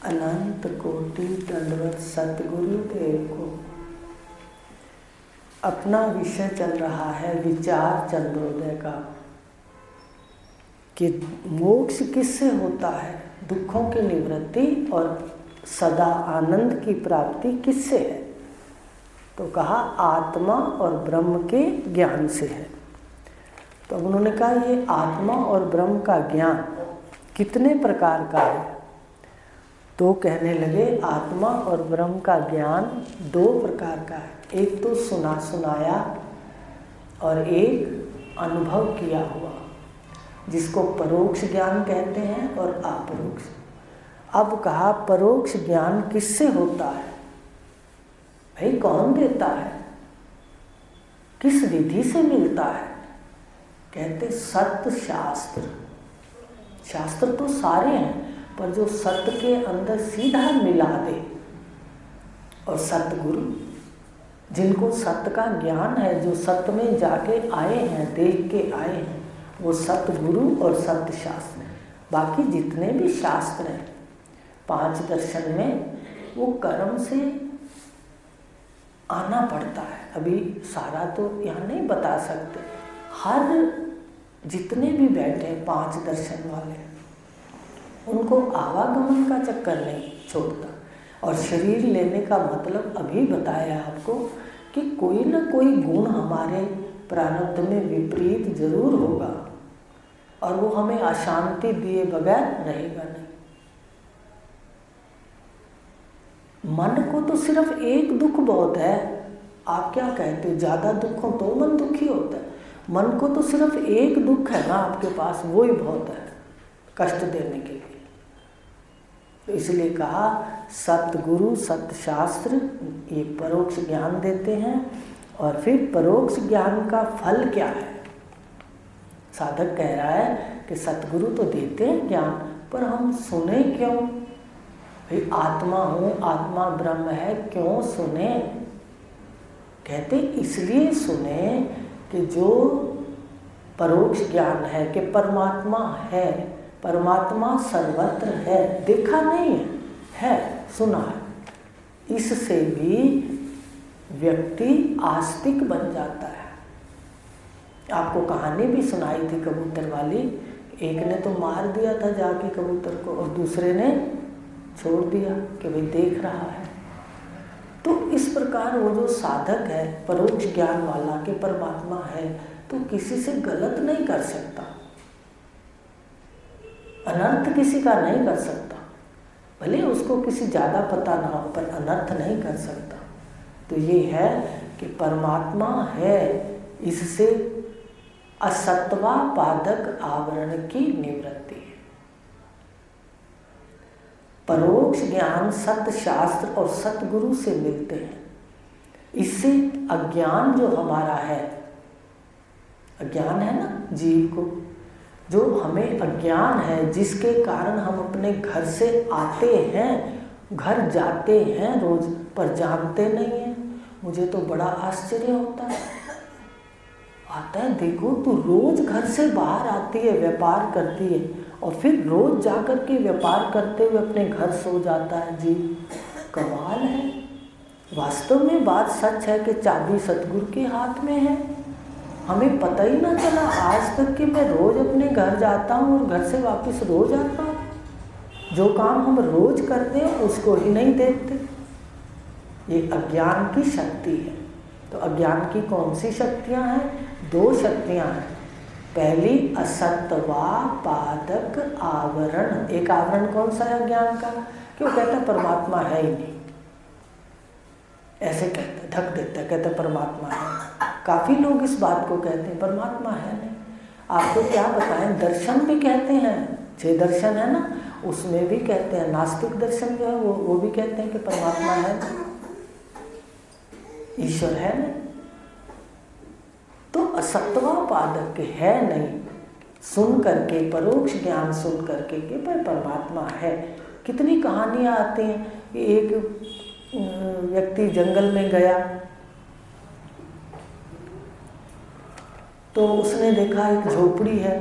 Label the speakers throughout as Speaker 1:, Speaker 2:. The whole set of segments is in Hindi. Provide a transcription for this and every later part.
Speaker 1: अनंत कोटि दंडवत सतगुरु देव को। अपना विषय चल रहा है विचार चंद्रोदय का कि मोक्ष किससे होता है, दुखों की निवृत्ति और सदा आनंद की प्राप्ति किससे है। तो कहा आत्मा और ब्रह्म के ज्ञान से है। तो उन्होंने कहा ये आत्मा और ब्रह्म का ज्ञान कितने प्रकार का है। तो कहने लगे आत्मा और ब्रह्म का ज्ञान दो प्रकार का है, एक तो सुना सुनाया और एक अनुभव किया हुआ, जिसको परोक्ष ज्ञान कहते हैं और अपरोक्ष। अब कहा परोक्ष ज्ञान किससे होता है, भाई कौन देता है, किस विधि से मिलता है। कहते सत्य शास्त्र। शास्त्र तो सारे हैं पर जो सत्य के अंदर सीधा मिला दे, और सतगुरु जिनको सत्य का ज्ञान है, जो सत्य में जाके आए हैं, देख के आए हैं, वो सतगुरु और सत्य शास्त्र। बाकी जितने भी शास्त्र हैं 5 दर्शन में, वो कर्म से आना पड़ता है। अभी सारा तो यहाँ नहीं बता सकते। हर जितने भी बैठे हैं 5 दर्शन वाले, उनको आवागमन का चक्कर नहीं छोड़ता। और शरीर लेने का मतलब अभी बताया आपको कि कोई ना कोई गुण हमारे प्रारब्ध में विपरीत जरूर होगा और वो हमें अशांति दिए बगैर रहेगा नहीं। मन को तो सिर्फ एक दुख बहुत है। आप क्या कहते हो, ज़्यादा दुख हो तो मन दुखी होता है। मन को तो सिर्फ एक दुख है ना आपके पास, वो ही बहुत है कष्ट देने के लिए। तो इसलिए कहा सतगुरु सत्य शास्त्र ये परोक्ष ज्ञान देते हैं। और फिर परोक्ष ज्ञान का फल क्या है। साधक कह रहा है कि सतगुरु तो देते हैं ज्ञान, पर हम सुने क्यों। भाई आत्मा हूँ, आत्मा ब्रह्म है, क्यों सुने। कहते इसलिए सुने कि जो परोक्ष ज्ञान है कि परमात्मा है, परमात्मा सर्वत्र है, देखा नहीं है, सुना है। इससे भी व्यक्ति आस्तिक बन जाता है। आपको कहानी भी सुनाई थी कबूतर वाली। एक ने तो मार दिया था जाके कबूतर को, और दूसरे ने छोड़ दिया कि भाई देख रहा है। तो इस प्रकार वो जो साधक है परोक्ष ज्ञान वाला कि परमात्मा है, तो किसी से गलत नहीं कर सकता, अनर्थ किसी का नहीं कर सकता। भले उसको किसी ज़्यादा पता ना हो, पर अनर्थ नहीं कर सकता। तो ये है कि परमात्मा है, इससे असत्वा पादक आवरण की निवृत्ति है। परोक्ष ज्ञान सत्य शास्त्र और सतगुरु से मिलते हैं। इससे अज्ञान जो हमारा है, अज्ञान है ना जीव को, जो हमें अज्ञान है, जिसके कारण हम अपने घर से आते हैं, घर जाते हैं रोज, पर जानते नहीं हैं। मुझे तो बड़ा आश्चर्य होता है, आता है देखो तू रोज घर से बाहर आती है, व्यापार करती है, और फिर रोज जाकर के व्यापार करते हुए अपने घर सो जाता है। जी कमाल है। वास्तव में बात सच है कि चाबी सतगुरु के हाथ में है। हमें पता ही ना चला आज तक कि मैं रोज अपने घर जाता हूँ और घर से वापस रोज आता हूँ। जो काम हम रोज करते हैं उसको ही नहीं देखते। ये अज्ञान की शक्ति है। तो अज्ञान की कौन सी शक्तियाँ हैं? 2 शक्तियाँ हैं। पहली असत्वा पादक आवरण। एक आवरण कौन सा है अज्ञान का? कि वो कहता है परमात्मा है ही नहीं, ऐसे कहते, ढक देता है, कहते परमात्मा है। काफ़ी लोग इस बात को कहते हैं परमात्मा है नहीं। आपको क्या बताएं, दर्शन भी कहते हैं, 6 दर्शन है ना, उसमें भी कहते हैं, नास्तिक दर्शन जो है वो भी कहते हैं कि परमात्मा है, ईश्वर है नहीं। तो असत्वा पादक के है नहीं, सुन करके परोक्ष ज्ञान सुन करके कि भाई परमात्मा है। कितनी कहानियाँ आती हैं कि एक व्यक्ति जंगल में गया तो उसने देखा एक झोपड़ी है,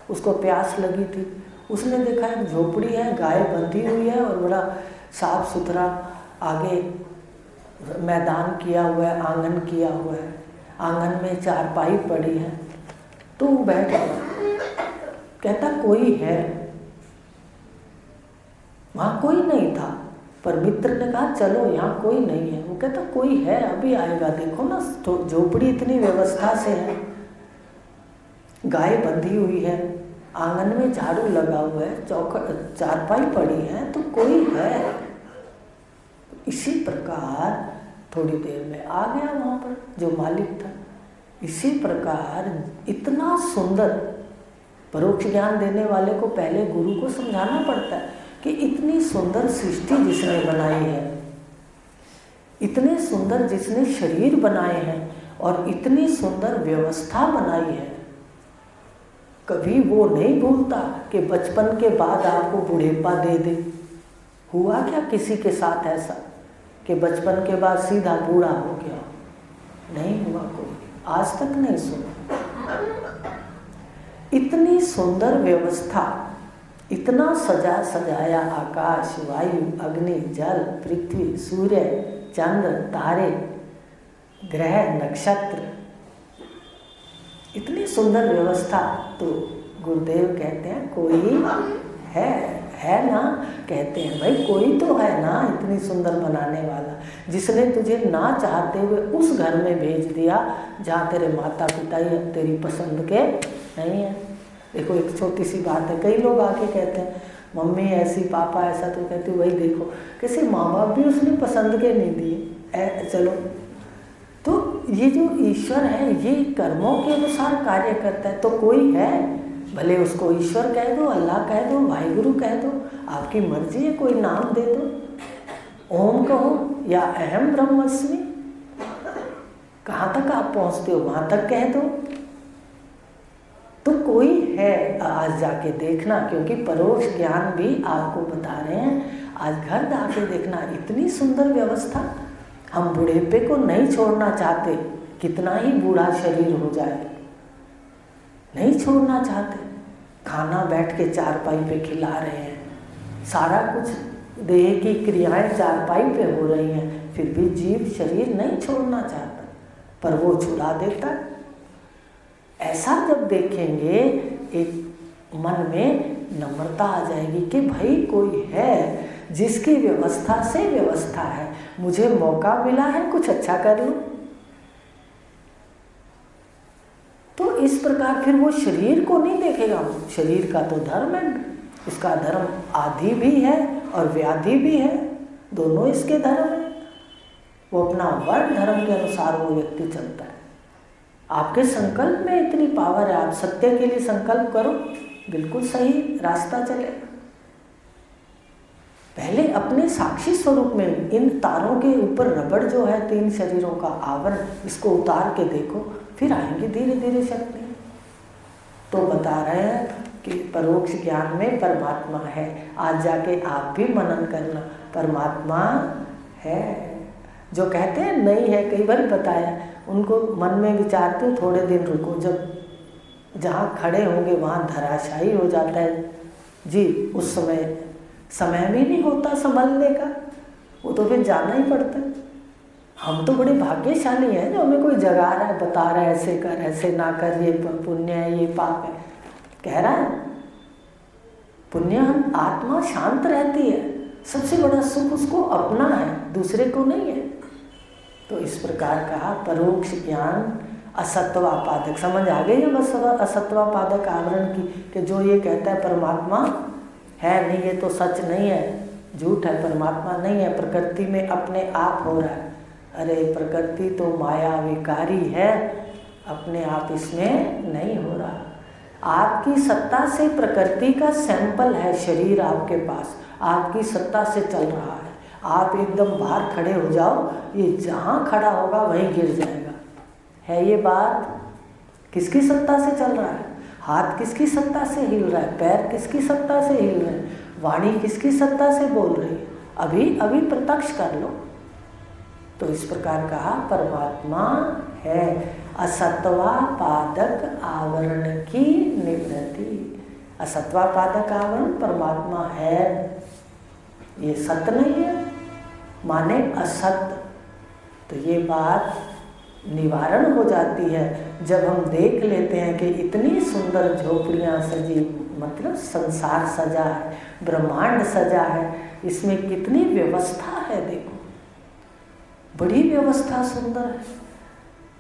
Speaker 1: उसको प्यास लगी थी, उसने देखा एक झोपड़ी है, गाय बंधी हुई है और बड़ा साफ सुथरा आगे मैदान किया हुआ है, आंगन किया हुआ है, आंगन में चारपाई पड़ी है। तो वो बैठ गया, कहता कोई है। वहाँ कोई नहीं था, पर मित्र ने कहा चलो यहाँ कोई नहीं है। वो कहता कोई है, अभी आएगा, देखो ना झोपड़ी इतनी व्यवस्था से है, गाय बंधी हुई है, आंगन में झाड़ू लगा हुआ है, चारपाई पड़ी है, तो कोई है। इसी प्रकार थोड़ी देर में आ गया वहाँ पर जो मालिक था। इसी प्रकार इतना सुंदर परोक्ष ज्ञान देने वाले को पहले गुरु को समझाना पड़ता है कि इतनी सुंदर सृष्टि जिसने बनाई है, इतने सुंदर जिसने शरीर बनाए हैं और इतनी सुंदर व्यवस्था बनाई है, कभी वो नहीं भूलता कि बचपन के बाद आपको बुढ़ेपा दे दे। हुआ क्या किसी के साथ ऐसा कि बचपन के बाद सीधा बूढ़ा हो गया? नहीं हुआ, कोई आज तक नहीं सुना। इतनी सुंदर व्यवस्था, इतना सजा सजाया आकाश, वायु, अग्नि, जल, पृथ्वी, सूर्य, चंद्र, तारे, ग्रह, नक्षत्र, इतनी सुंदर व्यवस्था। तो गुरुदेव कहते हैं कोई है ना, कहते हैं भाई कोई तो है ना इतनी सुंदर बनाने वाला, जिसने तुझे ना चाहते हुए उस घर में भेज दिया जहाँ तेरे माता पिता ही तेरी पसंद के नहीं है। देखो एक छोटी सी बात है, कई लोग आके कहते हैं मम्मी ऐसी, पापा ऐसा, तो कहती वही देखो कैसे माँ बाप भी उसने पसंद के नहीं दिए। चलो, तो ये जो ईश्वर है ये कर्मों के अनुसार कार्य करता है। तो कोई है, भले उसको ईश्वर कह दो, अल्लाह कह दो, वाहिगुरु कह दो, आपकी मर्जी है, कोई नाम दे दो, ओम कहो या अहम ब्रह्मस्मि, कहाँ तक आप पहुँचते हो वहाँ तक कह दो। तो कोई है, आज जाके देखना, क्योंकि परोक्ष ज्ञान भी आपको बता रहे हैं। आज घर जाके देखना, इतनी सुंदर व्यवस्था। हम बुढ़ेपे को नहीं छोड़ना चाहते, कितना ही बूढ़ा शरीर हो जाए, नहीं छोड़ना चाहते। खाना बैठ के चारपाई पे खिला रहे हैं, सारा कुछ देह की क्रियाएं चारपाई पे हो रही हैं, फिर भी जीव शरीर नहीं छोड़ना चाहता, पर वो छुड़ा देता है। ऐसा जब देखेंगे एक मन में नम्रता आ जाएगी कि भाई कोई है जिसकी व्यवस्था से व्यवस्था है, मुझे मौका मिला है कुछ अच्छा कर लूं। तो इस प्रकार फिर वो शरीर को नहीं देखेगा, शरीर का तो धर्म है, इसका धर्म आदि भी है और व्याधि भी है, दोनों इसके धर्म है। वो अपना वर्ण धर्म के अनुसार वो व्यक्ति चलता है। आपके संकल्प में इतनी पावर है, आप सत्य के लिए संकल्प करो, बिल्कुल सही रास्ता चलेगा। पहले अपने साक्षी स्वरूप में इन तारों के ऊपर रबड़ जो है, 3 शरीरों का आवरण, इसको उतार के देखो, फिर आएंगे धीरे धीरे शक्ति। तो बता रहे हैं कि परोक्ष ज्ञान में परमात्मा है। आज जाके आप भी मनन करना, परमात्मा है। जो कहते हैं नहीं है, कई बार बताया, उनको मन में विचारते हो, थोड़े दिन रुको, जब जहाँ खड़े होंगे वहाँ धराशायी हो जाता है जी, उस समय भी नहीं होता संभलने का, वो तो फिर जाना ही पड़ता है। हम तो बड़े भाग्यशाली हैं जो हमें कोई जगा रहा है, बता रहा है ऐसे कर, ऐसे ना कर, ये पुण्य है, ये पाप है, कह रहा है। पुण्य हम आत्मा शांत रहती है, सबसे बड़ा सुख उसको अपना है, दूसरे को नहीं है। तो इस प्रकार कहा परोक्ष ज्ञान असत्वापादक, समझ आ गई है बस असत्वापादक आवरण की, कि जो ये कहता है परमात्मा है नहीं, ये तो सच नहीं है, झूठ है, परमात्मा नहीं है, प्रकृति में अपने आप हो रहा है। अरे प्रकृति तो माया विकारी है, अपने आप इसमें नहीं हो रहा। आपकी सत्ता से प्रकृति का सैंपल है शरीर आपके पास, आपकी सत्ता से चल रहा है। आप एकदम बाहर खड़े हो जाओ, ये जहाँ खड़ा होगा वहीं गिर जाएगा। है ये बात? किसकी सत्ता से चल रहा है? हाथ किसकी सत्ता से हिल रहा है? पैर किसकी सत्ता से हिल रहे हैं? वाणी किसकी सत्ता से बोल रही है? अभी अभी प्रत्यक्ष कर लो। तो इस प्रकार कहा परमात्मा है, असत्वा पादक आवरण की निवृत्ति। असत्वापादक आवरण परमात्मा है, ये सत्य नहीं है, माने असत्य। तो ये बात निवारण हो जाती है जब हम देख लेते हैं कि इतनी सुंदर झोपड़ियाँ सजी, मतलब संसार सजा है, ब्रह्मांड सजा है, इसमें कितनी व्यवस्था है। देखो बड़ी व्यवस्था सुंदर है,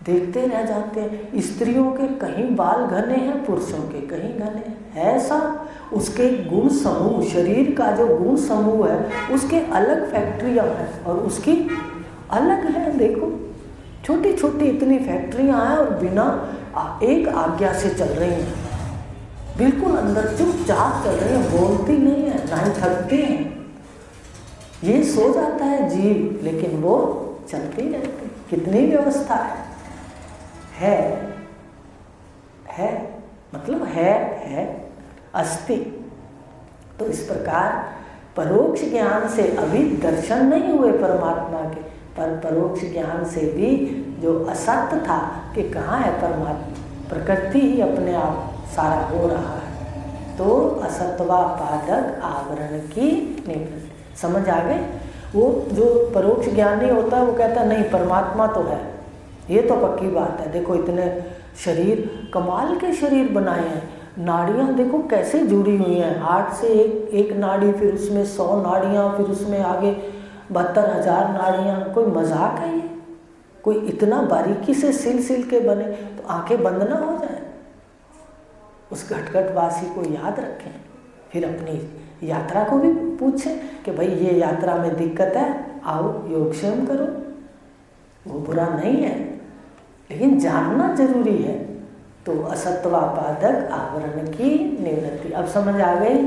Speaker 1: देखते रह जाते हैं। स्त्रियों के कहीं बाल घने हैं, पुरुषों के कहीं घने हैं, ऐसा उसके गुण समूह, शरीर का जो गुण समूह है उसके अलग फैक्ट्रियाँ हैं और उसकी अलग है। देखो छोटी छोटी इतनी फैक्ट्रियाँ हैं और बिना एक आज्ञा से चल रही हैं, बिल्कुल अंदर चुपचाप चल रही हैं, बोलती नहीं है, ना ही थकती हैं। ये सो जाता है जीव, लेकिन वो चलती रहती। कितनी व्यवस्था है मतलब है अस्ति। तो इस प्रकार परोक्ष ज्ञान से अभी दर्शन नहीं हुए परमात्मा के, पर परोक्ष ज्ञान से भी जो असत्य था कि कहाँ है परमात्मा, प्रकृति ही अपने आप सारा हो रहा है, तो असत्वापादक आवरण की निवृत्ति। समझ आ गए? वो जो परोक्ष ज्ञानी होता है वो कहता है नहीं परमात्मा तो है, ये तो पक्की बात है। देखो इतने शरीर, कमाल के शरीर बनाए हैं, नाड़ियाँ देखो कैसे जुड़ी हुई हैं, हार्ट से एक नाड़ी, फिर उसमें 100 नाड़ियाँ, फिर उसमें आगे 72,000 नाड़ियाँ। कोई मजाक है ये? कोई इतना बारीकी से सिल के बने तो आंखें बंद ना हो जाए। उस घटघटवासी को याद रखें, फिर अपनी यात्रा को भी पूछें कि भाई ये यात्रा में दिक्कत है, आओ योगक्षेम करो, वो बुरा नहीं है, लेकिन जानना जरूरी है। तो असत्वापादक आवरण की निवृत्ति। अब समझ आ गई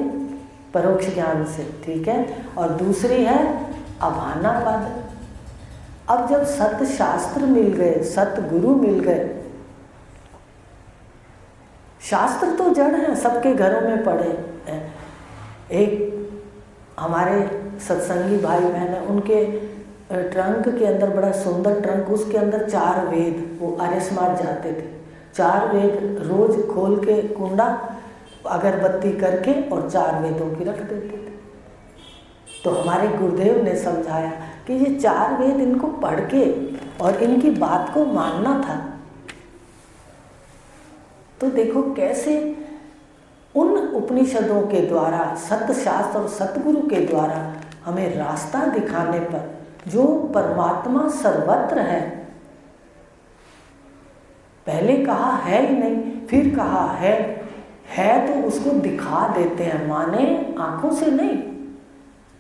Speaker 1: परोक्ष ज्ञान से, ठीक है। और दूसरी है अभानापादक। अब जब सत्य शास्त्र मिल गए, सत्य गुरु मिल गए, शास्त्र तो जड़ है, सबके घरों में पढ़े हैं। एक हमारे सत्संगी भाई बहन है, उनके ट्रंक के अंदर, बड़ा सुंदर ट्रंक, उसके अंदर 4 वेद, वो आर्य समाज जाते थे, 4 वेद रोज खोल के कुंडा अगरबत्ती करके और 4 वेदों की रख देते थे। तो हमारे गुरुदेव ने समझाया कि ये 4 वेद इनको पढ़ के और इनकी बात को मानना था। तो देखो कैसे उन उपनिषदों के द्वारा, सत्य शास्त्र और सतगुरु के द्वारा हमें रास्ता दिखाने पर, जो परमात्मा सर्वत्र है, पहले कहा है ही नहीं, फिर कहा है तो उसको दिखा देते हैं, माने आंखों से नहीं,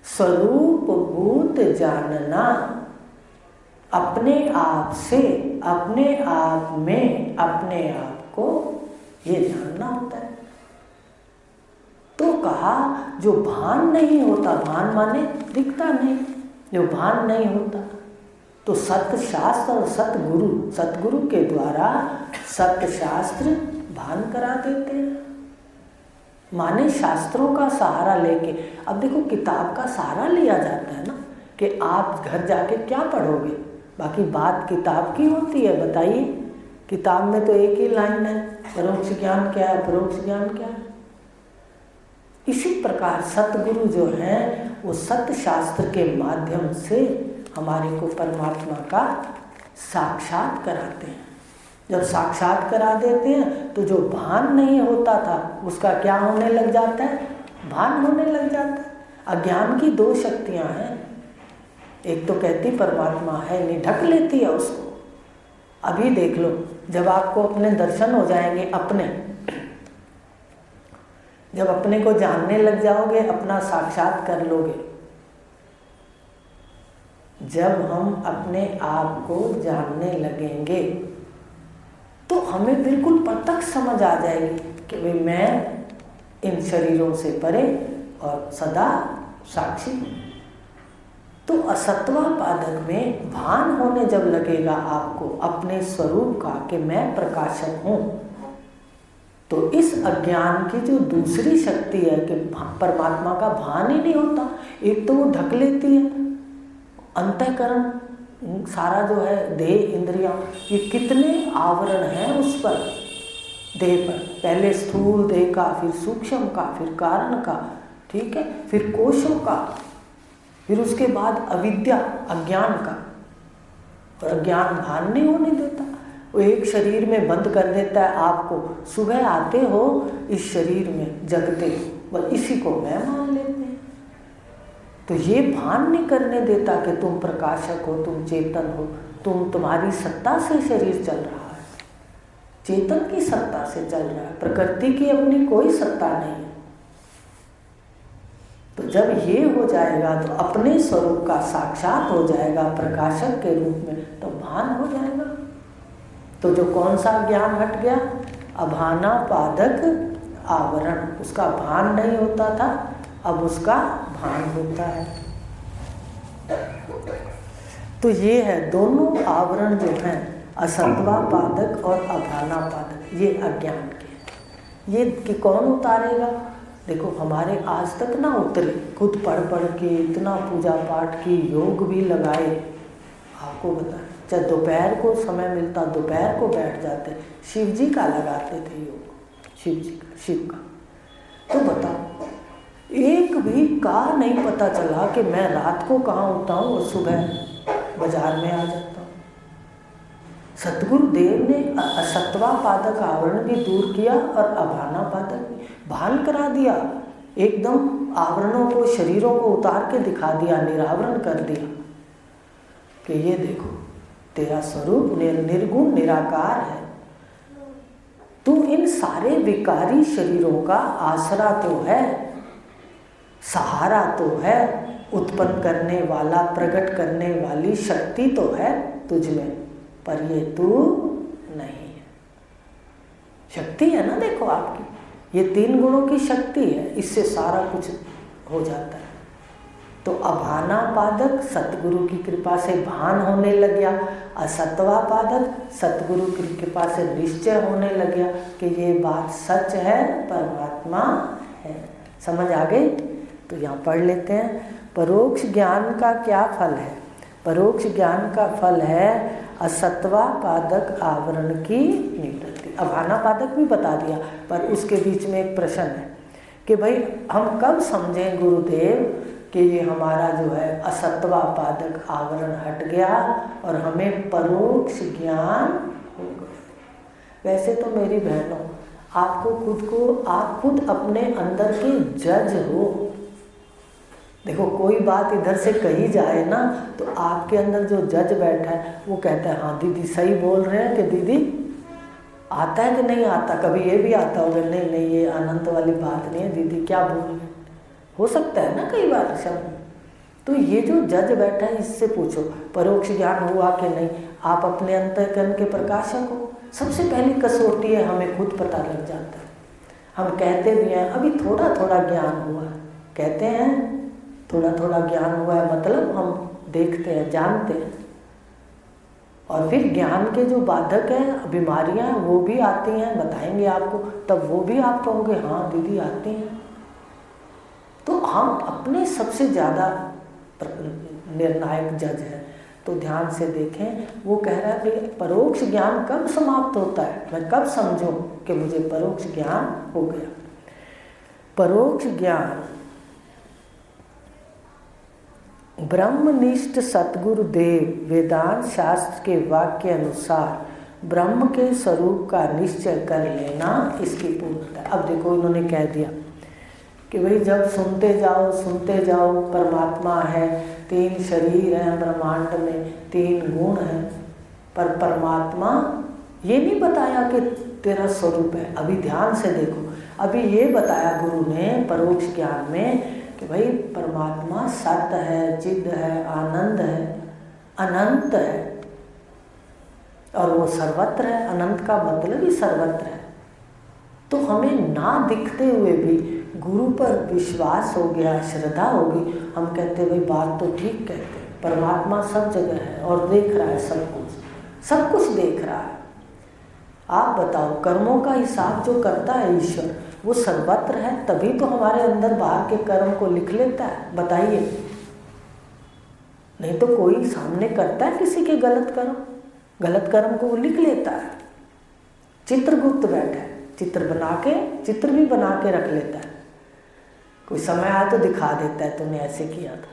Speaker 1: स्वरूप भूत जानना, अपने आप से, अपने आप में, अपने आप को ये जानना होता है। तो कहा जो भान नहीं होता, भान माने दिखता नहीं, जो भान नहीं होता, तो सत्य शास्त्र और सतगुरु, सतगुरु के द्वारा सत्य शास्त्र भान करा देते हैं, माने शास्त्रों का सहारा लेके। अब देखो किताब का सहारा लिया जाता है ना, कि आप घर जाके क्या पढ़ोगे, बाकी बात किताब की होती है। बताइए, किताब में तो एक ही लाइन है, परोक्ष ज्ञान क्या है, परोक्ष ज्ञान क्या है। इसी प्रकार सतगुरु जो हैं वो सत्य शास्त्र के माध्यम से हमारे को परमात्मा का साक्षात कराते हैं। जब साक्षात करा देते हैं तो जो भान नहीं होता था उसका क्या होने लग जाता है, भान होने लग जाता है। अज्ञान की 2 शक्तियां हैं, एक तो कहती परमात्मा है नहीं, ढक लेती है उसको। अभी देख लो, जब आपको अपने दर्शन हो जाएंगे, जब अपने को जानने लग जाओगे, अपना साक्षात कर लोगे, जब हम अपने आप को जानने लगेंगे तो हमें बिल्कुल प्रत्यक्ष समझ आ जाएगी कि भाई मैं इन शरीरों से परे और सदा साक्षी हूँ। तो असत्वापादक में भान होने जब लगेगा आपको अपने स्वरूप का कि मैं प्रकाशक हूँ, तो इस अज्ञान की जो दूसरी शक्ति है कि परमात्मा का भान ही नहीं होता, एक तो वो ढक लेती है, अंतःकरण सारा जो है, देह इंद्रियां, ये कितने आवरण हैं उस पर, देह पर, पहले स्थूल देह का, फिर सूक्ष्म का, फिर कारण का, ठीक है, फिर कोशों का, फिर उसके बाद अविद्या अज्ञान का। और अज्ञान भान नहीं होने देता, वो एक शरीर में बंद कर देता है आपको। सुबह आते हो इस शरीर में, जगते हो, बस इसी को मैं मान लेते हैं। तो ये भान नहीं करने देता कि तुम प्रकाशक हो, तुम चेतन हो, तुम्हारी सत्ता से शरीर चल रहा है, चेतन की सत्ता से चल रहा है, प्रकृति की अपनी कोई सत्ता नहीं है। तो जब ये हो जाएगा तो अपने स्वरूप का साक्षात हो जाएगा प्रकाशक के रूप में, तो भान हो जाएगा। तो जो कौन सा ज्ञान हट गया? अभाना पादक आवरण, उसका भान नहीं होता था, अब उसका भान होता है। तो ये है दोनों आवरण जो हैं, असत्वा पादक और अभाना पादक, ये अज्ञान के। ये कि कौन उतारेगा? देखो हमारे आज तक ना उतरे, खुद पढ़ पढ़ के इतना पूजा पाठ की, योग भी लगाए, आपको बताएं, चाहे दोपहर को समय मिलता दोपहर को बैठ जाते, शिव जी का लगाते थे योग, शिव जी का, शिव का। तो बताओ, एक भी का नहीं पता चला कि मैं रात को कहाँ होता हूँ और सुबह बाजार में आ जाता हूँ। सतगुरु देव ने असत्वा पादक आवरण भी दूर किया और अभाना पादक भी भान करा दिया, एकदम आवरणों को, शरीरों को उतार के दिखा दिया, निरावरण कर दिया कि ये देखो तेरा स्वरूप निर्गुण निराकार है। तू इन सारे विकारी शरीरों का आसरा तो है, सहारा तो है, उत्पन्न करने वाला, प्रकट करने वाली शक्ति तो है तुझ में, पर ये तू नहीं है। शक्ति है ना, देखो आपकी ये 3 गुणों की शक्ति है, इससे सारा कुछ हो जाता है। तो अभाना पादक सतगुरु की कृपा से भान होने लग गया, असत्वा पादक सतगुरु की कृपा से निश्चय होने लग गया कि ये बात सच है, परमात्मा है। समझ आ गई? तो यहाँ पढ़ लेते हैं। परोक्ष ज्ञान का क्या फल है? परोक्ष ज्ञान का फल है असत्वा पादक आवरण की निवृत्ति। अभाना पादक भी बता दिया, पर उसके बीच में एक प्रश्न है कि भाई हम कब समझें गुरुदेव कि ये हमारा जो है असत्वा पादक आवरण हट गया और हमें परोक्ष ज्ञान हो गया। वैसे तो मेरी बहनों, आपको खुद को, आप खुद अपने अंदर के जज हो। देखो कोई बात इधर से कही जाए ना, तो आपके अंदर जो जज बैठा है वो कहता है हाँ दीदी सही बोल रहे हैं, कि दीदी आता है कि नहीं आता। कभी ये भी आता होगा, नहीं नहीं ये अनंत वाली बात नहीं है दीदी, क्या बोल रहे हैं, हो सकता है ना कई बार शब्द। तो ये जो जज बैठा है इससे पूछो परोक्ष ज्ञान हुआ कि नहीं। आप अपने अंतःकरण के प्रकाशक हो। सबसे पहली कसौटी है, हमें खुद पता लग जाता है। हम कहते भी हैं अभी थोड़ा थोड़ा ज्ञान हुआ, कहते हैं थोड़ा थोड़ा ज्ञान हुआ है, मतलब हम देखते हैं, जानते हैं। और फिर ज्ञान के जो बाधक हैं, बीमारियां हैं, वो भी आती हैं, बताएंगे आपको, तब वो भी आप कहोगे हाँ दीदी आती हैं। तो हम अपने सबसे ज़्यादा निर्णायक जज हैं। तो ध्यान से देखें, वो कह रहा है कि परोक्ष ज्ञान कब समाप्त होता है, मैं कब समझूं कि मुझे परोक्ष ज्ञान हो गया। परोक्ष ज्ञान ब्रह्मनिष्ठ सतगुरु देव वेदांत शास्त्र के वाक्य अनुसार ब्रह्म के स्वरूप का निश्चय कर लेना इसकी पूर्णता। अब देखो इन्होंने कह दिया कि भाई जब सुनते जाओ परमात्मा है, 3 शरीर हैं ब्रह्मांड में, 3 गुण हैं, पर परमात्मा ये नहीं बताया कि तेरा स्वरूप है। अभी ध्यान से देखो, अभी ये बताया गुरु ने परोक्ष ज्ञान में कि भाई परमात्मा सत्य है, चिद है, आनंद है, अनंत है, और वो सर्वत्र है। अनंत का मतलब ही सर्वत्र है। तो हमें ना दिखते हुए भी गुरु पर विश्वास हो गया, श्रद्धा होगी, हम कहते भाई बात तो ठीक कहते हैं, परमात्मा सब जगह है और देख रहा है, सब कुछ देख रहा है। आप बताओ, कर्मों का हिसाब जो करता है ईश्वर, वो सर्वत्र है, तभी तो हमारे अंदर बाहर के कर्म को लिख लेता है। बताइए, नहीं तो कोई सामने करता है किसी के गलत कर्म को वो लिख लेता है। चित्रगुप्त बैठा है, चित्र भी बना के रख लेता है। कोई समय आए तो दिखा देता है तूने ऐसे किया था।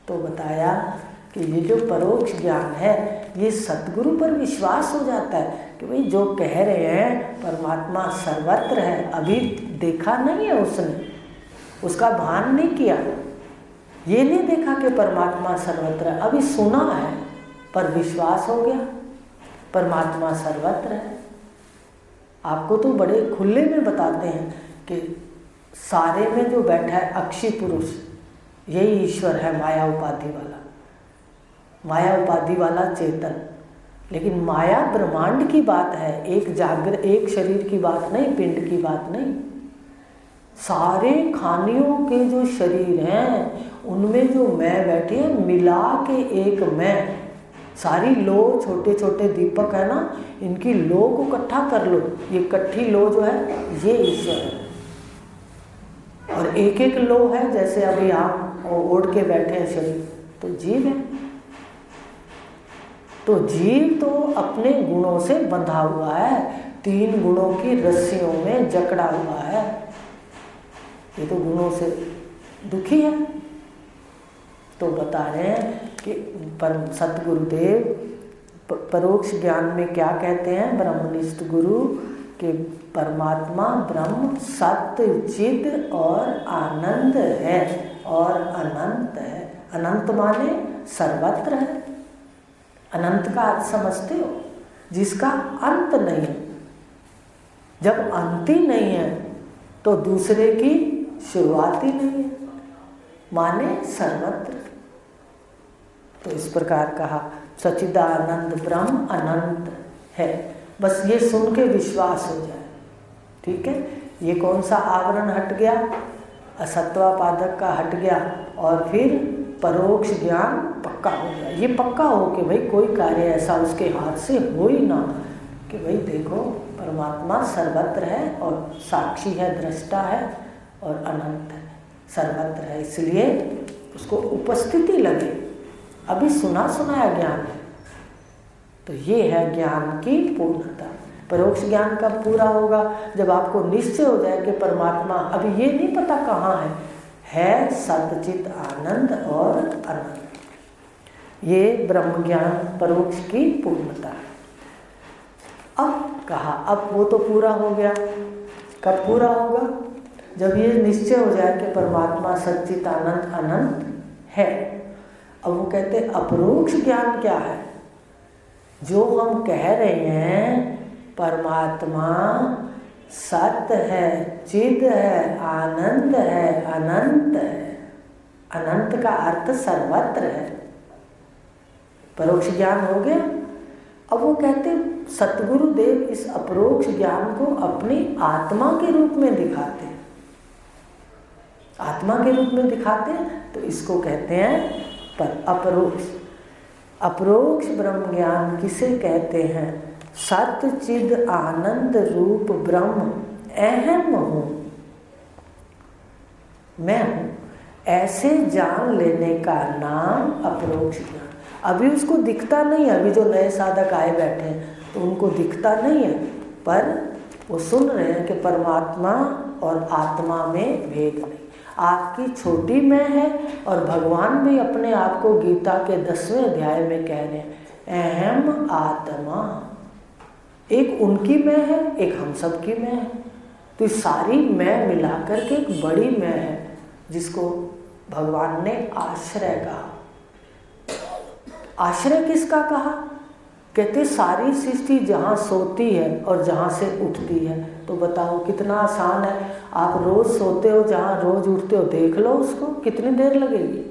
Speaker 1: तो बताया कि ये जो परोक्ष ज्ञान है ये सतगुरु पर विश्वास हो जाता है कि भाई जो कह रहे हैं परमात्मा सर्वत्र है, अभी देखा नहीं है उसने, उसका भान नहीं किया, ये नहीं देखा कि परमात्मा सर्वत्र है, अभी सुना है पर विश्वास हो गया परमात्मा सर्वत्र है। आपको तो बड़े खुले में बताते हैं कि सारे में जो बैठा है अक्षी पुरुष यही ईश्वर है, माया उपाधि वाला चेतन। लेकिन माया ब्रह्मांड की बात है, एक शरीर की बात नहीं, पिंड की बात नहीं। सारे खानियों के जो शरीर हैं उनमें जो मैं बैठी है मिला के एक मैं, सारी लो छोटे छोटे दीपक है ना, इनकी लो को इकट्ठा कर लो, ये इकट्ठी लो जो है ये ईश्वर है। और एक एक लो है, जैसे अभी आप ओढ़ के बैठे हैं शरीर, तो जीव है। तो जीव तो अपने गुणों से बंधा हुआ है, 3 गुणों की रस्सियों में जकड़ा हुआ है, ये तो गुणों से दुखी है। तो बता रहे हैं कि सतगुरुदेव परोक्ष ज्ञान में क्या कहते हैं, ब्रह्मनिष्ठ गुरु कि परमात्मा ब्रह्म सत्य चिद और आनंद है और अनंत है। अनंत माने सर्वत्र है। अनंत का अर्थ समझते हो, जिसका अंत नहीं है। जब अंत ही नहीं है तो दूसरे की शुरुआत ही नहीं है, माने सर्वत्र। तो इस प्रकार कहा सच्चिदानंद ब्रह्म अनंत है। बस ये सुन के विश्वास हो जाए, ठीक है। ये कौन सा आवरण हट गया, असत्वापादक का हट गया, और फिर परोक्ष ज्ञान पक्का हो गया। ये पक्का हो कि भाई कोई कार्य ऐसा उसके हाथ से हो ही ना कि भाई देखो परमात्मा सर्वत्र है और साक्षी है, दृष्टा है और अनंत है, सर्वत्र है, इसलिए उसको उपस्थिति लगे। अभी सुना सुनाया ज्ञान है, तो ये है ज्ञान की पूर्णता। परोक्ष ज्ञान कब पूरा होगा, जब आपको निश्चय हो जाए कि परमात्मा अभी ये नहीं पता कहाँ है सतचित आनंद और अनंत। ये ब्रह्म ज्ञान परोक्ष की पूर्णता है। अब कहा, अब वो तो पूरा हो गया। कब पूरा होगा, जब ये निश्चय हो जाए कि परमात्मा सच्चित आनंद अनंत है। अब वो कहते अपरोक्ष ज्ञान क्या है, जो हम कह रहे हैं परमात्मा सत्य है, चिद है, आनंद है, अनंत है। अनंत का अर्थ सर्वत्र है। परोक्ष ज्ञान हो गया। अब वो कहते सतगुरुदेव इस अपरोक्ष ज्ञान को अपनी आत्मा के रूप में दिखाते हैं। आत्मा के रूप में दिखाते हैं तो इसको कहते हैं पर अपरोक्ष। अपरोक्ष ब्रह्म ज्ञान किसे कहते हैं, सत्य चिद आनंद रूप ब्रह्म अहम हूँ, मैं हूँ, ऐसे जान लेने का नाम अपरोक्ष ज्ञान। अभी उसको दिखता नहीं है, अभी जो नए साधक आए बैठे हैं तो उनको दिखता नहीं है, पर वो सुन रहे हैं कि परमात्मा और आत्मा में भेद नहीं। आपकी छोटी मैं है और भगवान भी अपने आप को गीता के 10वें अध्याय में कह रहे हैं अहम आत्मा। एक उनकी मैं है, एक हम सब की मैं है। तो सारी मैं मिलाकर के एक बड़ी मैं है जिसको भगवान ने आश्रय कहा। आश्रय किसका कहा, कहते सारी सृष्टि जहाँ सोती है और जहाँ से उठती है। तो बताओ कितना आसान है, आप रोज सोते हो, जहाँ रोज उठते हो देख लो उसको, कितनी देर लगेगी,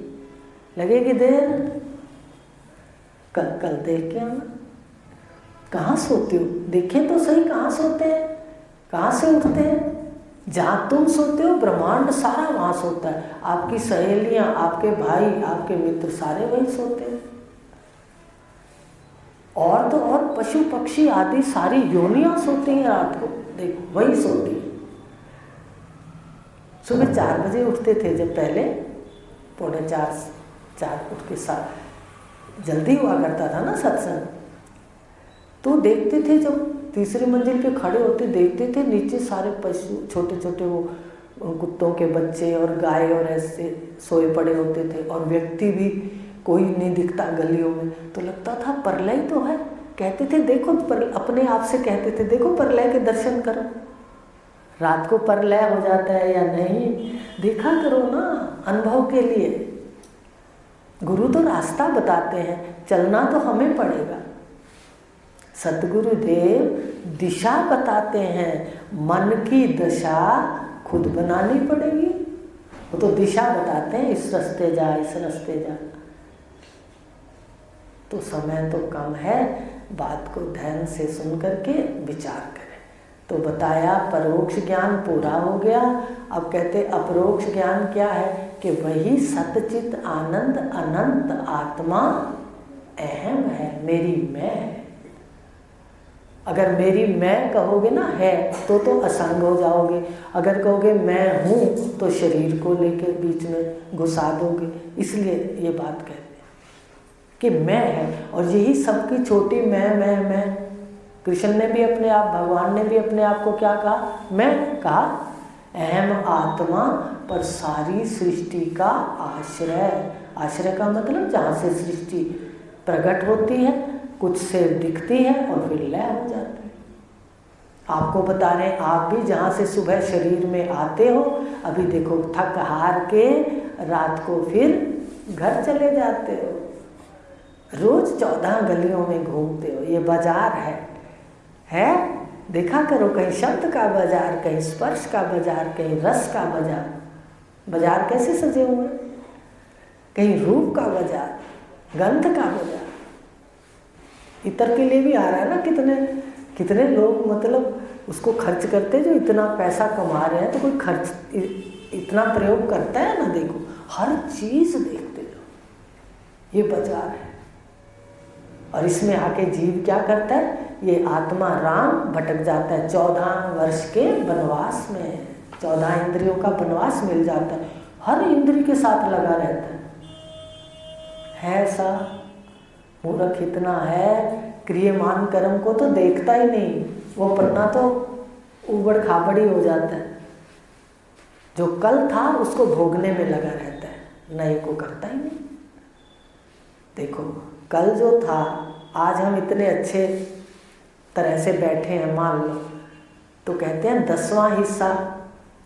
Speaker 1: लगेगी देर। कल देख के आना, कहाँ सोते हो, देखें तो सही कहाँ सोते हैं, कहाँ से उठते हैं। जहाँ तुम सोते हो ब्रह्मांड सारा वहाँ सोता है। आपकी सहेलियाँ, आपके भाई, आपके मित्र सारे वहीं सोते हैं। और तो और पशु पक्षी आदि सारी योनियां सोती हैं रात को, देखो वही सोती है। सुबह 4 बजे उठते थे जब पहले, 3:45 उठ के साथ जल्दी हुआ करता था ना सत्संग, तो देखते थे जब तीसरी मंजिल पे खड़े होते देखते थे नीचे सारे पशु, छोटे छोटे वो कुत्तों के बच्चे और गाय और ऐसे सोए पड़े होते थे, और व्यक्ति भी कोई नहीं दिखता गलियों में। तो लगता था प्रलय तो है। कहते थे देखो, अपने आप से कहते थे देखो प्रलय के दर्शन करो। रात को प्रलय हो जाता है या नहीं, देखा करो ना अनुभव के लिए। गुरु तो रास्ता बताते हैं, चलना तो हमें पड़ेगा। सतगुरु देव दिशा बताते हैं, मन की दशा खुद बनानी पड़ेगी। वो तो दिशा बताते हैं, इस रास्ते जा, इस रास्ते जा। तो समय तो कम है, बात को ध्यान से सुन करके विचार करें। तो बताया परोक्ष ज्ञान पूरा हो गया। अब कहते अपरोक्ष ज्ञान क्या है कि वही सतचित आनंद अनंत आत्मा अहम है, मेरी मैं है। अगर मेरी मैं कहोगे ना है तो असंग हो जाओगे। अगर कहोगे मैं हूँ तो शरीर को लेके बीच में घुसा दोगे। इसलिए ये बात कहते हैं कि मैं है, और यही सबकी छोटी मैं। कृष्ण ने भी अपने आप, भगवान ने भी अपने आप को क्या कहा? मैं कहा। अहम आत्मा पर सारी सृष्टि का आश्रय। आश्रय का मतलब जहाँ से सृष्टि प्रकट होती है, कुछ से दिखती है और फिर लय हो जाती है। आपको बता रहे हैं, आप भी जहाँ से सुबह शरीर में आते हो, अभी देखो थक हार के रात को फिर घर चले जाते हो। रोज 14 गलियों में घूमते हो। ये बाजार है? देखा करो, कहीं शब्द का बाजार, कहीं स्पर्श का बाजार, कहीं रस का बाजार। बाजार कैसे सजे हुए? कहीं रूप का बाजार, गंध का बाजार। इतर के लिए भी आ रहा है ना। कितने लोग मतलब उसको खर्च करते हैं, जो इतना पैसा कमा रहे हैं तो कोई खर्च इतना प्रयोग करता है ना। देखो हर चीज देखते हो, ये बाजार है। और इसमें आके जीव क्या करता है? ये आत्मा राम भटक जाता है। 14 वर्ष के वनवास में, 14 इंद्रियों का वनवास मिल जाता है। हर इंद्री के साथ लगा रहता है ऐसा। मूर्ख इतना है, क्रियमान कर्म को तो देखता ही नहीं, वो अपना तो उबड़ खाबड़ी हो जाता है। जो कल था उसको भोगने में लगा रहता है, नए को करता ही नहीं। देखो कल जो था, आज हम इतने अच्छे तरह से बैठे हैं मान लो, तो कहते हैं 10वां हिस्सा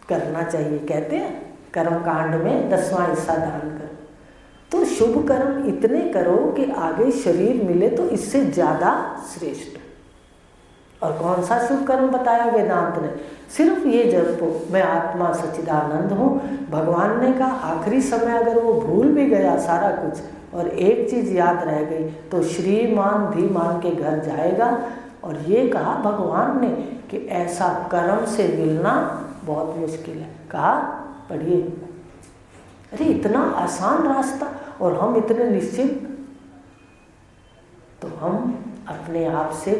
Speaker 1: करना चाहिए। कहते हैं कर्म कांड में 10वां हिस्सा दान करो। तो शुभ कर्म इतने करो कि आगे शरीर मिले तो इससे ज़्यादा श्रेष्ठ। और कौन सा शुभ कर्म बताया वेदांत ने? सिर्फ ये जपो, मैं आत्मा सच्चिदानंद हूँ। भगवान ने कहा आखिरी समय अगर वो भूल भी गया सारा कुछ और एक चीज़ याद रह गई तो श्रीमान धीमान के घर जाएगा। और ये कहा भगवान ने कि ऐसा कर्म से मिलना बहुत मुश्किल है। कहा पढ़िए, अरे इतना आसान रास्ता और हम इतने निश्चित। तो हम अपने आप से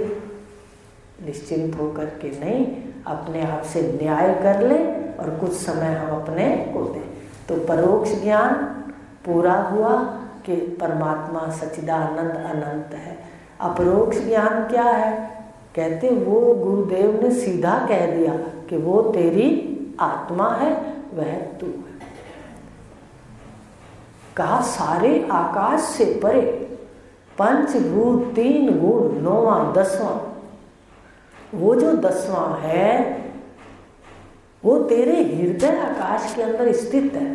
Speaker 1: निश्चिंत होकर के नहीं, अपने आप से न्याय कर ले और कुछ समय हम अपने को दें। तो परोक्ष ज्ञान पूरा हुआ कि परमात्मा सच्चिदानंद अनंत है। अपरोक्ष ज्ञान क्या है? कहते वो गुरुदेव ने सीधा कह दिया कि वो तेरी आत्मा है, वह तू है। कहा सारे आकाश से परे, पंचभूत 3 गुण 9वां 10वां, वो जो 10वां है वो तेरे हृदय आकाश के अंदर स्थित है।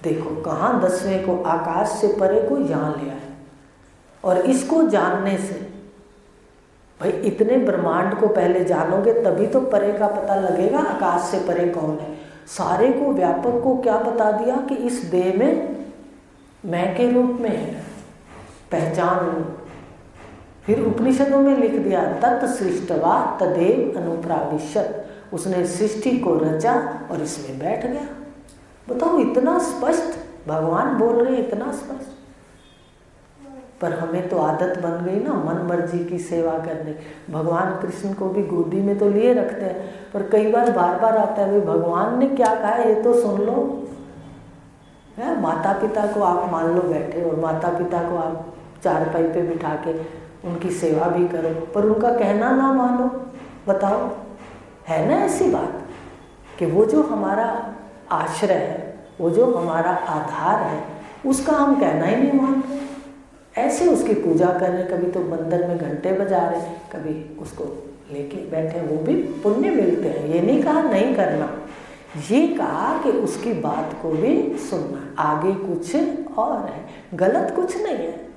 Speaker 1: देखो कहाँ 10वें को, आकाश से परे को यहाँ ले आए। और इसको जानने से भाई इतने ब्रह्मांड को पहले जानोगे तभी तो परे का पता लगेगा, आकाश से परे कौन है। सारे को व्यापक को क्या बता दिया कि इस देह में मैं के रूप में है, पहचान लो। फिर उपनिषदों में लिख दिया तत्सृष्टवा तदेव अनुप्राविशत, उसने सृष्टि को रचा और इसमें बैठ गया। बताओ इतना स्पष्ट भगवान बोल रहे हैं, इतना स्पष्ट। पर हमें तो आदत बन गई ना मन मर्जी की सेवा करने। भगवान कृष्ण को भी गोदी में तो लिए रखते हैं, पर कई बार बार आता है भाई भगवान ने क्या कहा है ये तो सुन लो। है माता पिता को आप मान लो बैठे और माता पिता को आप चारपाई पे बिठा के उनकी सेवा भी करो, पर उनका कहना ना मानो। बताओ, है ना ऐसी बात कि वो जो हमारा आश्रय है, वो जो हमारा आधार है, उसका हम कहना ही नहीं मानते। ऐसे उसकी पूजा कर रहे, कभी तो मंदिर में घंटे बजा रहे, कभी उसको लेके बैठे, वो भी पुण्य मिलते हैं। ये नहीं कहा नहीं करना, ये कहा कि उसकी बात को भी सुनना। आगे कुछ और है, गलत कुछ नहीं है।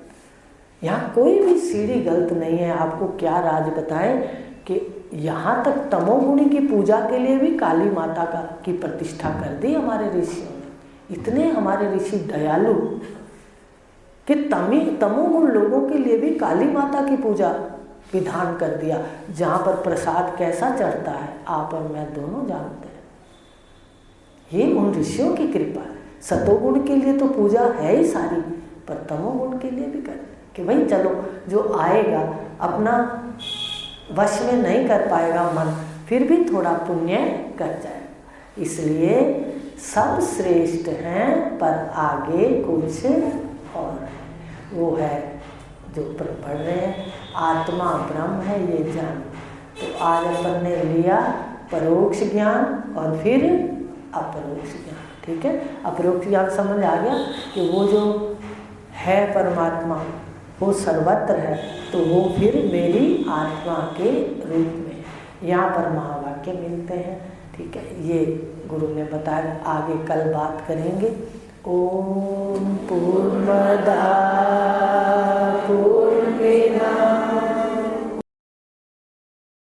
Speaker 1: यहाँ कोई भी सीढ़ी गलत नहीं है। आपको क्या राज बताएं कि यहाँ तक तमोगुणी की पूजा के लिए भी काली माता की प्रतिष्ठा कर दी हमारे ऋषियों ने। इतने हमारे ऋषि दयालु कि तमोगुण लोगों के लिए भी काली माता की पूजा विधान कर दिया, जहाँ पर प्रसाद कैसा चढ़ता है आप और मैं दोनों जानते हैं। ये उन ऋषियों की कृपा है। सतोगुण के लिए तो पूजा है ही सारी, पर तमोगुण के लिए भी कर कि भाई चलो जो आएगा अपना वश में नहीं कर पाएगा मन, फिर भी थोड़ा पुण्य कर जाए। इसलिए सब श्रेष्ठ हैं, पर आगे कुछ और है। वो है जो पढ़ रहे हैं, आत्मा ब्रह्म है ये जान। तो आज अपन ने लिया परोक्ष ज्ञान और फिर अपरोक्ष ज्ञान। ठीक है, अपरोक्ष ज्ञान समझ आ गया कि वो जो है परमात्मा वो सर्वत्र है, तो वो फिर मेरी आत्मा के रूप में यहाँ पर महावाक्य मिलते हैं। ठीक है, ये गुरु ने बताया। आगे कल बात करेंगे। ओम पूर्णमदः